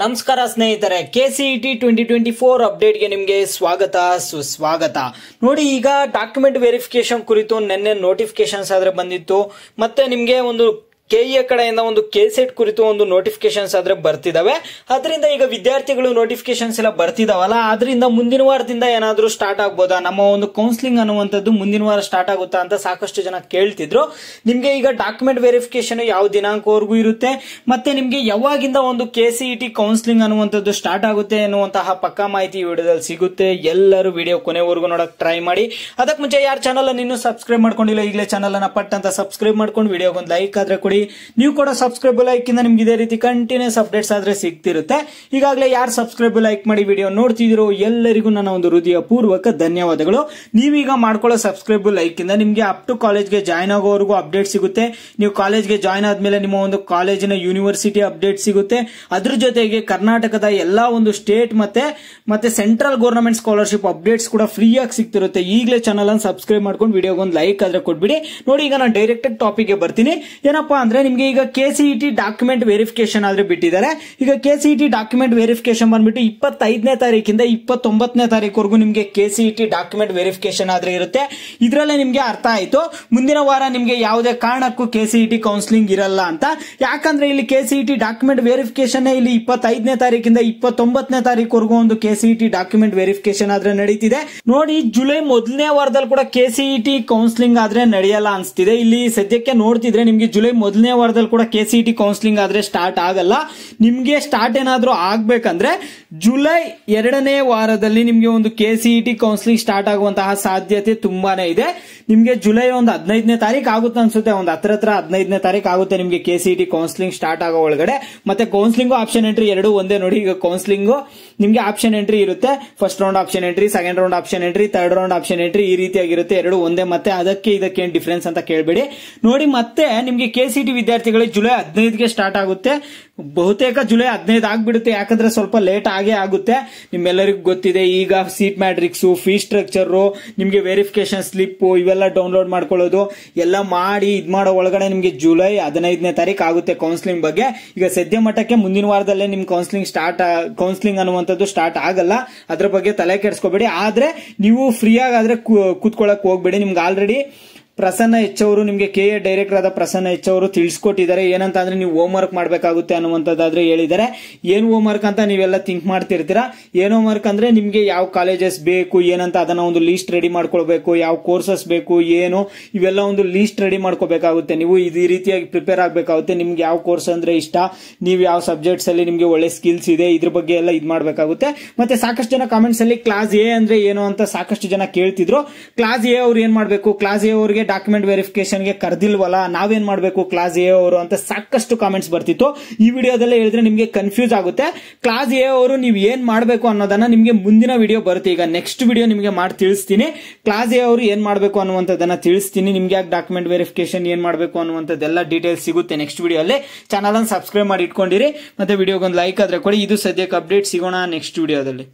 ನಮಸ್ಕಾರ ಸ್ನೇಹಿತರೆ, KCET 2024 ಅಪ್ಡೇಟ್ಗೆ ನಿಮಗೆ ಸ್ವಾಗತ ಸುಸ್ವಾಗತ. ನೋಡಿ, ಈಗ ಡಾಕ್ಯುಮೆಂಟ್ ವೆರಿಫಿಕೇಶನ್ ಕುರಿತು ನಿನ್ನೆ ನೋಟಿಫಿಕೇಶನ್ಸ್ ಆದ್ರೆ ಬಂದಿತ್ತು. ಮತ್ತೆ ನಿಮಗೆ ಒಂದು ಕೆಇಎ ಕಡೆಯಿಂದ ಒಂದು ಕೆಸೆಟ್ ಕುರಿತು ಒಂದು ನೋಟಿಫಿಕೇಶನ್ಸ್ ಆದ್ರೆ ಬರ್ತಿದಾವೆ. ಅದರಿಂದ ಈಗ ವಿದ್ಯಾರ್ಥಿಗಳು ನೋಟಿಫಿಕೇಶನ್ಸ್ ಎಲ್ಲ ಬರ್ತಿದಾವಲ್ಲ, ಅದರಿಂದ ಮುಂದಿನ ವಾರದಿಂದ ಏನಾದ್ರೂ ಸ್ಟಾರ್ಟ್ ಆಗ್ಬೋದಾ, ನಮ್ಮ ಒಂದು ಕೌನ್ಸಿಲಿಂಗ್ ಅನ್ನುವಂಥದ್ದು ಮುಂದಿನ ವಾರ ಸ್ಟಾರ್ಟ್ ಆಗುತ್ತಾ ಅಂತ ಸಾಕಷ್ಟು ಜನ ಕೇಳ್ತಿದ್ರು. ನಿಮ್ಗೆ ಈಗ ಡಾಕ್ಯುಮೆಂಟ್ ವೆರಿಫಿಕೇಶನ್ ಯಾವ ದಿನಾಂಕವರೆಗೂ ಇರುತ್ತೆ, ಮತ್ತೆ ನಿಮ್ಗೆ ಯಾವಾಗಿಂದ ಒಂದು KCET ಕೌನ್ಸಿಲಿಂಗ್ ಅನ್ನುವಂಥದ್ದು ಸ್ಟಾರ್ಟ್ ಆಗುತ್ತೆ ಎನ್ನುವಂತಹ ಪಕ್ಕಾ ಮಾಹಿತಿ ವಿಡಿಯೋದಲ್ಲಿ ಸಿಗುತ್ತೆ. ಎಲ್ಲರೂ ವಿಡಿಯೋ ಕೊನೆವರೆಗೂ ನೋಡಕ್ ಟ್ರೈ ಮಾಡಿ. ಅದಕ್ಕೆ ಮುಂಚೆ ಯಾರು ಚಾನಲ್ ಅನ್ನು ಇನ್ನೂ ಸಬ್ಸ್ಕ್ರೈಬ್ ಮಾಡ್ಕೊಂಡಿಲ್ಲ, ಈಗಲೇ ಚಾನಲ್ ಅನ್ನ ಪಟ್ ಅಂತ ಸಬ್ಸ್ಕ್ರೈಬ್ ಮಾಡ್ಕೊಂಡು ವಿಡಿಯೋಗೆ ಒಂದು ಲೈಕ್ ಆದ್ರೆ ಕೊಡಿ. ನೀವು ಕೂಡ ಸಬ್ಸ್ಕ್ರೈಬ್ ಲೈಕ್ ಇಂದ ನಿಮ್ಗೆ ಇದೇ ರೀತಿ ಕಂಟಿನ್ಯೂಸ್ ಅಪ್ಡೇಟ್ಸ್ ಆದ್ರೆ ಸಿಗ್ತಿರುತ್ತೆ. ಈಗಾಗಲೇ ಯಾರು ಸಬ್ಸ್ಕ್ರೈಬ್ ಲೈಕ್ ಮಾಡಿ ವಿಡಿಯೋ ನೋಡ್ತಿದಿರೋ ಎಲ್ಲರಿಗೂ ನನ್ನ ಒಂದು ಹೃದಯ ಪೂರ್ವಕ ಧನ್ಯವಾದಗಳು. ನೀವೀಗ ಮಾಡ್ಕೊಳ್ಳೋ ಸಬ್ಸ್ಕ್ರೈಬ್ ಲೈಕ್ ಇಂದ ನಿಮ್ಗೆ ಅಪ್ ಟು ಕಾಲೇಜ್ಗೆ ಜಾಯ್ನ್ ಆಗೋವರೆಗೂ ಅಪ್ಡೇಟ್ ಸಿಗುತ್ತೆ. ನೀವು ಕಾಲೇಜ್ಗೆ ಜಾಯ್ನ್ ಆದ್ಮೇಲೆ ನಿಮ್ಮ ಒಂದು ಕಾಲೇಜಿನ ಯೂನಿವರ್ಸಿಟಿ ಅಪ್ಡೇಟ್ ಸಿಗುತ್ತೆ. ಅದ್ರ ಜೊತೆಗೆ ಕರ್ನಾಟಕದ ಎಲ್ಲಾ ಒಂದು ಸ್ಟೇಟ್ ಮತ್ತೆ ಸೆಂಟ್ರಲ್ ಗವರ್ನಮೆಂಟ್ ಸ್ಕಾಲರ್ಶಿಪ್ ಅಪ್ಡೇಟ್ಸ್ ಕೂಡ ಫ್ರೀ ಆಗಿ ಸಿಗ್ತಿರುತ್ತೆ. ಈಗಲೇ ಚಾನಲ್ ಅನ್ನು ಸಬ್ಸ್ಕ್ರೈಬ್ ಮಾಡ್ಕೊಂಡು ವಿಡಿಯೋಗೆ ಒಂದು ಲೈಕ್ ಆದ್ರೆ ಕೊಟ್ಬಿಡಿ. ನೋಡಿ, ಈಗ ನಾನು ಡೈರೆಕ್ಟ್ ಟಾಪಿಕ್ ಗೆ ಬರ್ತೀನಿ. ಏನಪ್ಪಾ ಅಂದ್ರೆ, ನಿಮ್ಗೆ ಈಗ KCET ಡಾಕ್ಯುಮೆಂಟ್ ವೆರಿಫಿಕೇಶನ್ ಆದ್ರೆ ಬಿಟ್ಟಿದ್ದಾರೆ. ಈಗ KCET ಡಾಕ್ಯುಮೆಂಟ್ ವೆರಿಫಿಕೇಶನ್ ಬಂದ್ಬಿಟ್ಟು 25ನೇ ತಾರೀಕಿಂದ 29ನೇ ತಾರೀಕುವರೆಗೂ ನಿಮ್ಗೆ KCET ಡಾಕ್ಯುಮೆಂಟ್ ವೆರಿಫಿಕೇಶನ್ ಆದ್ರೆ ಇರುತ್ತೆ. ಇದ್ರಲ್ಲೇ ನಿಮ್ಗೆ ಅರ್ಥ ಆಯ್ತು ಮುಂದಿನ ವಾರ ನಿಮ್ಗೆ ಯಾವುದೇ ಕಾರಣಕ್ಕೂ KCET ಕೌನ್ಸಿಲಿಂಗ್ ಇರಲ್ಲ ಅಂತ. ಯಾಕಂದ್ರೆ ಇಲ್ಲಿ KCET ಡಾಕ್ಯುಮೆಂಟ್ ವೆರಿಫಿಕೇಶನ್ ಇಲ್ಲಿ 25ನೇ ತಾರೀಕಿಂದ 29ನೇ ತಾರೀಕುವರೆಗೂ ಒಂದು KCET ಡಾಕ್ಯುಮೆಂಟ್ ವೆರಿಫಿಕೇಶನ್ ಆದ್ರೆ ನಡೀತಿದೆ. ನೋಡಿ, ಜುಲೈ ಮೊದಲನೇ ವಾರದಲ್ಲಿ ಕೂಡ KCET ಕೌನ್ಸಿಲಿಂಗ್ ಆದ್ರೆ ನಡೆಯಲ್ಲ ಅನ್ಸ್ತಿದೆ. ಇಲ್ಲಿ ಸದ್ಯಕ್ಕೆ ನೋಡ್ತಿದ್ರೆ ನಿಮ್ಗೆ ಜುಲೈ ಮೊದಲನೇ ವಾರದಲ್ಲಿ ಕೂಡ KCET ಕೌನ್ಸಿಲಿಂಗ್ ಆದ್ರೆ ಸ್ಟಾರ್ಟ್ ಆಗಲ್ಲ. ನಿಮ್ಗೆ ಸ್ಟಾರ್ಟ್ ಏನಾದ್ರೂ ಆಗ್ಬೇಕಂದ್ರೆ ಜುಲೈ 2ನೇ ವಾರದಲ್ಲಿ ನಿಮ್ಗೆ ಒಂದು KCET ಕೌನ್ಸಿಲಿಂಗ್ ಸ್ಟಾರ್ಟ್ ಆಗುವಂತಹ ಸಾಧ್ಯತೆ ತುಂಬಾನೇ ಇದೆ. ನಿಮ್ಗೆ ಜುಲೈ ಒಂದು 15ನೇ ತಾರೀಕು ಆಗುತ್ತೆ ಅನ್ಸುತ್ತೆ, ಒಂದು ಹತ್ರ 15ನೇ ತಾರೀಕು ಆಗುತ್ತೆ ನಿಮ್ಗೆ KCET ಕೌನ್ಸಿಲಿಂಗ್ ಸ್ಟಾರ್ಟ್ ಆಗೋ ಒಳಗಡೆ. ಮತ್ತೆ ಕೌನ್ಸಿಲಿಂಗ್ ಆಪ್ಷನ್ ಎಂಟ್ರಿ ಎರಡು ಒಂದೇ. ನೋಡಿ, ಈಗ ಕೌನ್ಸಿಲಿಂಗ್ ನಿಮ್ಗೆ ಆಪ್ಷನ್ ಎಂಟ್ರಿ ಇರುತ್ತೆ. First round option entry, second round option entry, third round option entry, ಈ ರೀತಿಯಾಗಿರುತ್ತೆ. ಎರಡು ಒಂದೇ. ಮತ್ತೆ ಅದಕ್ಕೆ ಇದಕ್ಕೆ ಏನ್ ಡಿಫರೆನ್ಸ್ ಅಂತ ಕೇಳಬೇಡಿ. ನೋಡಿ, ಮತ್ತೆ ನಿಮ್ಗೆ KCET ವಿದ್ಯಾರ್ಥಿಗಳಿಗೆ ಜುಲೈ 15ಗೆ ಸ್ಟಾರ್ಟ್ ಆಗುತ್ತೆ. ಬಹುತೇಕ ಜುಲೈ 15 ಆಗ್ಬಿಡುತ್ತೆ, ಯಾಕಂದ್ರೆ ಸ್ವಲ್ಪ ಲೇಟ್ ಆಗೇ ಆಗುತ್ತೆ. ನಿಮ್ಮೆಲ್ಲರಿಗೂ ಗೊತ್ತಿದೆ, ಈಗ ಸೀಟ್ ಮ್ಯಾಟ್ರಿಕ್ಸ್, ಫೀ ಸ್ಟ್ರಕ್ಚರ್, ನಿಮ್ಗೆ ವೆರಿಫಿಕೇಶನ್ ಸ್ಲಿಪ್ ಇವೆಲ್ಲ ಡೌನ್ಲೋಡ್ ಮಾಡ್ಕೊಳ್ಳೋದು ಎಲ್ಲ ಮಾಡಿ ಇದ್ ಮಾಡೋ ಒಳಗಡೆ ನಿಮ್ಗೆ ಜುಲೈ 15ನೇ ತಾರೀಕು ಆಗುತ್ತೆ ಕೌನ್ಸಿಲಿಂಗ್ ಬಗ್ಗೆ. ಈಗ ಸದ್ಯ ಮಟ್ಟಕ್ಕೆ ಮುಂದಿನ ವಾರದಲ್ಲೇ ನಿಮ್ ಕೌನ್ಸಿಲಿಂಗ್ ಅನ್ನುವಂಥದ್ದು ಸ್ಟಾರ್ಟ್ ಆಗಲ್ಲ. ಅದ್ರ ಬಗ್ಗೆ ತಲೆ ಕೆಡಿಸ್ಕೋಬೇಡಿ. ಆದ್ರೆ ನೀವು ಫ್ರೀ ಆಗಾದ್ರೆ ಕೂತ್ಕೊಳ್ಳಕ್ ಹೋಗ್ಬೇಡಿ. ನಿಮ್ಗೆ ಆಲ್ರೆಡಿ ಪ್ರಸನ್ನ ಎಚ್ ಅವರು, ನಿಮ್ಗೆ KA ಡೈರೆಕ್ಟರ್ ಆದ ಪ್ರಸನ್ನ ಎಚ್ ಅವರು ತಿಳಿಸ್ಕೊಟ್ಟಿದ್ದಾರೆ. ಏನಂತ ಅಂದ್ರೆ, ನೀವು ಹೋಮ್ ವರ್ಕ್ ಮಾಡ್ಬೇಕಾಗುತ್ತೆ ಅನ್ನುವಂಥದ್ದಾದ್ರೆ ಹೇಳಿದ್ದಾರೆ. ಏನ್ ಹೋಮ್ ವರ್ಕ್ ಅಂತ ನೀವೆಲ್ಲ ಥಿಂಕ್ ಮಾಡ್ತಿರ್ತೀರಾ. ಏನ್ ಹೋಮ್ ವರ್ಕ್ ಅಂದ್ರೆ, ನಿಮ್ಗೆ ಯಾವ ಕಾಲೇಜಸ್ ಬೇಕು ಏನಂತ ಅದನ್ನ ಒಂದು ಲೀಸ್ಟ್ ರೆಡಿ ಮಾಡ್ಕೊಳ್ಬೇಕು. ಯಾವ ಕೋರ್ಸಸ್ ಬೇಕು ಏನು ಇವೆಲ್ಲ ಒಂದು ಲೀಸ್ಟ್ ರೆಡಿ ಮಾಡ್ಕೋಬೇಕಾಗುತ್ತೆ. ನೀವು ಈ ರೀತಿಯಾಗಿ ಪ್ರಿಪೇರ್ ಆಗ್ಬೇಕಾಗುತ್ತೆ. ನಿಮ್ಗೆ ಯಾವ ಕೋರ್ಸ್ ಅಂದ್ರೆ ಇಷ್ಟ, ನೀವು ಯಾವ ಸಬ್ಜೆಕ್ಟ್ಸ್ ಅಲ್ಲಿ ನಿಮ್ಗೆ ಒಳ್ಳೆ ಸ್ಕಿಲ್ಸ್ ಇದೆ, ಇದ್ರ ಬಗ್ಗೆ ಎಲ್ಲ ಇದ್ ಮಾಡ್ಬೇಕಾಗುತ್ತೆ. ಮತ್ತೆ ಸಾಕಷ್ಟು ಜನ ಕಾಮೆಂಟ್ಸ್ ಅಲ್ಲಿ ಕ್ಲಾಸ್ ಎ ಅಂದ್ರೆ ಏನು ಅಂತ ಸಾಕಷ್ಟು ಜನ ಕೇಳ್ತಿದ್ರು. ಕ್ಲಾಸ್ ಎ ಅವ್ರು ಏನ್ ಮಾಡ್ಬೇಕು, ಕ್ಲಾಸ್ ಎ ಅವ್ರಿಗೆ ಡಾಕ್ಯುಮೆಂಟ್ ವೆರಿಫಿಕೇಶನ್ ಗೆ ಕರೆದಿಲ್ವಲ್ಲ, ನಾವೇನ್ ಮಾಡ್ಬೇಕು ಕ್ಲಾಸ್ ಎ ಅವರು ಅಂತ ಸಾಕಷ್ಟು ಕಾಮೆಂಟ್ಸ್ ಬರ್ತಿತ್ತು. ಈ ವಿಡಿಯೋದಲ್ಲೇ ಹೇಳಿದ್ರೆ ನಿಮ್ಗೆ ಕನ್ಫ್ಯೂಸ್ ಆಗುತ್ತೆ. ಕ್ಲಾಸ್ ಎ ಅವರು ನೀವು ಏನ್ ಮಾಡ್ಬೇಕು ಅನ್ನೋದನ್ನ ನಿಮ್ಗೆ ಮುಂದಿನ ವಿಡಿಯೋ ಬರುತ್ತೆ. ಈಗ ನೆಕ್ಸ್ಟ್ ವಿಡಿಯೋ ನಿಮ್ಗೆ ಮಾಡಿ ತಿಳಿಸ್ತೀನಿ. ಕ್ಲಾಸ್ ಎ ಅವರು ಏನ್ ಮಾಡ್ಬೇಕು ಅನ್ನುವಂಥದ್ದನ್ನ ತಿಳಿಸ್ತೀನಿ. ನಿಮ್ಗೆ ಯಾಕೆ ಡಾಕ್ಯುಮೆಂಟ್ ವೆರಿಫಿಕೇಶನ್ ಏನ್ ಮಾಡ್ಬೇಕು ಅನ್ನುವಂಥದ್ದೆಲ್ಲ ಡೀಟೇಲ್ಸ್ ಸಿಗುತ್ತೆ ನೆಕ್ಸ್ಟ್ ವಿಡಿಯೋ ಅಲ್ಲಿ. ಚಾನಲ್ ಅನ್ನು ಸಬ್ಸ್ಕ್ರೈಬ್ ಮಾಡಿ ಇಟ್ಕೊಂಡಿರಿ. ಮತ್ತೆ ವಿಡಿಯೋಗೊಂದು ಲೈಕ್ ಆದ್ರೆ ಕೊಡಿ. ಇದು ಸದ್ಯಕ್ಕೆ ಅಪ್ಡೇಟ್. ಸಿಗೋಣ ನೆಕ್ಸ್ಟ್ ವಿಡಿಯೋದಲ್ಲಿ.